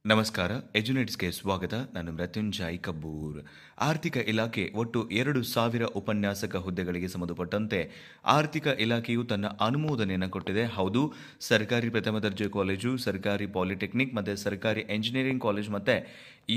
ನಮಸ್ಕಾರ. ಎಜುನೆಟ್ಸ್‌ಗೆ ಸ್ವಾಗತ. ನಾನು ಮೃತ್ಯುಂಜಯ್ ಕಬ್ಬೂರ್. ಆರ್ಥಿಕ ಇಲಾಖೆ ಒಟ್ಟು 2,000 ಉಪನ್ಯಾಸಕ ಹುದ್ದೆಗಳಿಗೆ ಸಂಬಂಧಪಟ್ಟಂತೆ ಆರ್ಥಿಕ ಇಲಾಖೆಯು ತನ್ನ ಅನುಮೋದನೆಯನ್ನು ಕೊಟ್ಟಿದೆ. ಹೌದು, ಸರ್ಕಾರಿ ಪ್ರಥಮ ದರ್ಜೆ ಕಾಲೇಜು, ಸರ್ಕಾರಿ ಪಾಲಿಟೆಕ್ನಿಕ್ ಮತ್ತು ಸರ್ಕಾರಿ ಎಂಜಿನಿಯರಿಂಗ್ ಕಾಲೇಜು ಮತ್ತು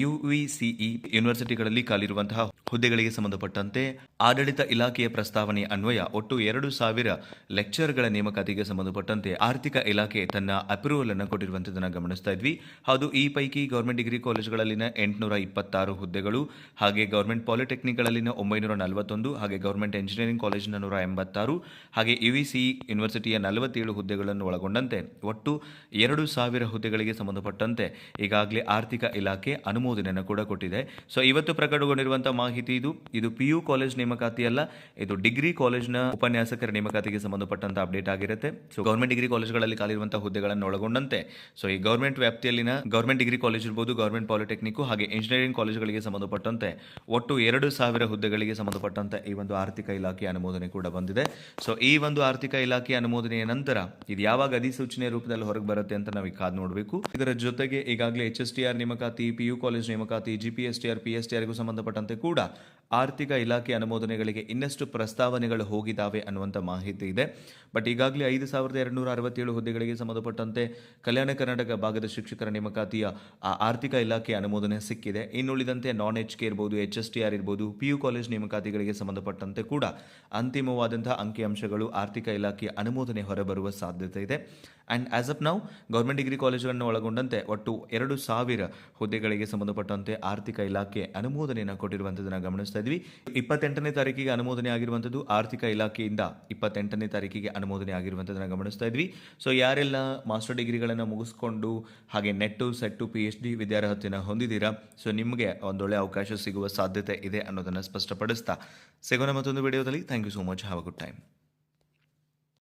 ಯುವಿಸಿಇ ಯೂನಿವರ್ಸಿಟಿಗಳಲ್ಲಿ ಖಾಲಿರುವಂತಹ ಹುದ್ದೆಗಳಿಗೆ ಸಂಬಂಧಪಟ್ಟಂತೆ ಆಡಳಿತ ಇಲಾಖೆಯ ಪ್ರಸ್ತಾವನೆ ಅನ್ವಯ ಒಟ್ಟು 2,000 ಲೆಕ್ಚರ್ಗಳ ನೇಮಕಾತಿಗೆ ಸಂಬಂಧಪಟ್ಟಂತೆ ಆರ್ಥಿಕ ಇಲಾಖೆ ತನ್ನ ಅಪ್ರೂವಲ್ ಅನ್ನು ಕೊಟ್ಟಿರುವಂತದನ್ನು ಗಮನಿಸ್ತಾ ಇದ್ವಿ. ಹೌದು, ಈ ಪೈಕಿ ಗೌರ್ಮೆಂಟ್ ಡಿಗ್ರಿ ಕಾಲೇಜುಗಳಲ್ಲಿನ 826 ಹುದ್ದೆಗಳು, ಹಾಗೆ ಗೌರ್ಮೆಂಟ್ ಪಾಲಿಟೆಕ್ನಿಕ್ಗಳಲ್ಲಿನ 941, ಹಾಗೆ ಗೌರ್ಮೆಂಟ್ ಎಂಜಿನಿಯರಿಂಗ್ ಕಾಲೇಜಿನ 186, ಹಾಗೆ ಯುವಿಸಿಇ ಯೂನಿವರ್ಸಿಟಿಯ 47 ಹುದ್ದೆಗಳನ್ನು ಒಳಗೊಂಡಂತೆ ಒಟ್ಟು 2,000 ಹುದ್ದೆಗಳಿಗೆ ಸಂಬಂಧಪಟ್ಟಂತೆ ಈಗಾಗಲೇ ಆರ್ಥಿಕ ಇಲಾಖೆ ಅನುಮೋದನೆಯನ್ನು ಕೂಡ ಕೊಟ್ಟಿದೆ. ಸೊ ಇವತ್ತು ಪ್ರಕಟಗೊಂಡಿರುವಂತಹ ಮಾಹಿತಿ ಇದು PU ಕಾಲೇಜ್ ನೇಮಕಾತಿ ಅಲ್ಲ, ಇದು ಡಿಗ್ರಿ ಕಾಲೇಜ್ನ ಉಪನ್ಯಾಸಕರ ನೇಮಕಾತಿಗೆ ಸಂಬಂಧಪಟ್ಟಂತ ಅಪ್ಡೇಟ್ ಆಗಿರುತ್ತೆ. ಸೊ ಗೌರ್ಮೆಂಟ್ ಡಿಗ್ರಿ ಕಾಲೇಜುಗಳಲ್ಲಿ ಖಾಲಿರುವಂತಹ ಹುದ್ದೆಗಳನ್ನು ಒಳಗೊಂಡಂತೆ ಸೊ ಈ ಗೌರ್ಮೆಂಟ್ ವ್ಯಾಪ್ತಿಯಲ್ಲಿನ ಗೌರ್ಮೆಂಟ್ ಡಿಗ್ರಿ ಕಾಲೇಜ್ ಇರ್ಬೋದು, ಗೌರ್ಮೆಂಟ್ ಪಾಲಿಟೆಕ್ನಿಕ್ ಹಾಗೆ ಇಂಜಿನಿಯರಿಂಗ್ ಕಾಲೇಜುಗಳಿಗೆ ಸಂಬಂಧಪಟ್ಟಂತೆ ಒಟ್ಟು 2,000 ಹುದ್ದೆಗಳಿಗೆ ಸಂಬಂಧಪಟ್ಟಂತೆ ಈ ಒಂದು ಆರ್ಥಿಕ ಇಲಾಖೆ ಅನುಮೋದನೆ ಕೂಡ ಬಂದಿದೆ. ಸೊ ಈ ಒಂದು ಆರ್ಥಿಕ ಇಲಾಖೆ ಅನುಮೋದನೆಯ ನಂತರ ಇದು ಯಾವಾಗ ಅಧಿಸೂಚನೆ ರೂಪದಲ್ಲಿ ಹೊರಗೆ ಬರುತ್ತೆ ಅಂತ ನಾವು ಕಾದು ನೋಡಬೇಕು. ಇದರ ಜೊತೆಗೆ ಈಗಾಗಲೇ HSTR ನೇಮಕಾತಿ, PU ಕಾಲೇಜ್ ನೇಮಕಾತಿ, GPSTR, PSTR ಗೂ ಸಂಬಂಧಪಟ್ಟಂತೆ ಕೂಡ ಆರ್ಥಿಕ ಇಲಾಖೆ ಅನುಮೋದನೆಗಳಿಗೆ ಇನ್ನಷ್ಟು ಪ್ರಸ್ತಾವನೆಗಳು ಹೋಗಿದ್ದಾವೆ ಅನ್ನುವಂಥ ಮಾಹಿತಿ ಇದೆ. ಬಟ್ ಈಗಾಗಲೇ 5,267 ಹುದ್ದೆಗಳಿಗೆ ಸಂಬಂಧಪಟ್ಟಂತೆ ಕಲ್ಯಾಣ ಕರ್ನಾಟಕ ಭಾಗದ ಶಿಕ್ಷಕರ ನೇಮಕಾತಿಯ ಆರ್ಥಿಕ ಇಲಾಖೆ ಅನುಮೋದನೆ ಸಿಕ್ಕಿದೆ. ಇನ್ನುಳಿದಂತೆ HK ಇರ್ಬೋದು, HSTR ಇರ್ಬೋದು, PU ಕಾಲೇಜ್ ನೇಮಕಾತಿಗಳಿಗೆ ಸಂಬಂಧಪಟ್ಟಂತೆ ಕೂಡ ಅಂತಿಮವಾದಂತಹ ಅಂಕಿಅಂಶಗಳು ಆರ್ಥಿಕ ಇಲಾಖೆಯ ಅನುಮೋದನೆ ಹೊರಬರುವ ಸಾಧ್ಯತೆ ಇದೆ. And as of now government degree ಕಾಲೇಜುಗಳನ್ನು ಒಳಗೊಂಡಂತೆ ಒಟ್ಟು 2,000 ಹುದ್ದೆಗಳಿಗೆ ಸಂಬಂಧಪಟ್ಟಂತೆ ಆರ್ಥಿಕ ಇಲಾಖೆ ಅನುಮೋದನೆಯನ್ನು ಕೊಟ್ಟಿರುವಂಥದ್ದನ್ನು ಗಮನಿಸ್ತಾ ಇದ್ವಿ. 28ನೇ ತಾರೀಕಿಗೆ ಅನುಮೋದನೆ ಆಗಿರುವಂಥದ್ದು ಆರ್ಥಿಕ ಇಲಾಖೆಯಿಂದ 28ನೇ ತಾರೀಕಿಗೆ ಅನುಮೋದನೆ ಆಗಿರುವಂಥದ್ದನ್ನು ಗಮನಿಸ್ತಾ ಇದ್ವಿ. ಸೊ ಯಾರೆಲ್ಲ ಮಾಸ್ಟರ್ ಡಿಗ್ರಿಗಳನ್ನು ಮುಗಿಸ್ಕೊಂಡು ಹಾಗೆ ನೆಟ್ಟು ಸೆಟ್ಟು PhD ವಿದ್ಯಾರ್ಹತೆಯನ್ನು ಹೊಂದಿದ್ದೀರಾ, ಸೊ ನಿಮಗೆ ಒಂದೊಳ್ಳೆ ಅವಕಾಶ ಸಿಗುವ ಸಾಧ್ಯತೆ ಇದೆ ಅನ್ನೋದನ್ನು ಸ್ಪಷ್ಟಪಡಿಸ್ತಾ ಸಿಗೋಣ ಮತ್ತೊಂದು ವಿಡಿಯೋದಲ್ಲಿ. Thank you so much. Have a good time.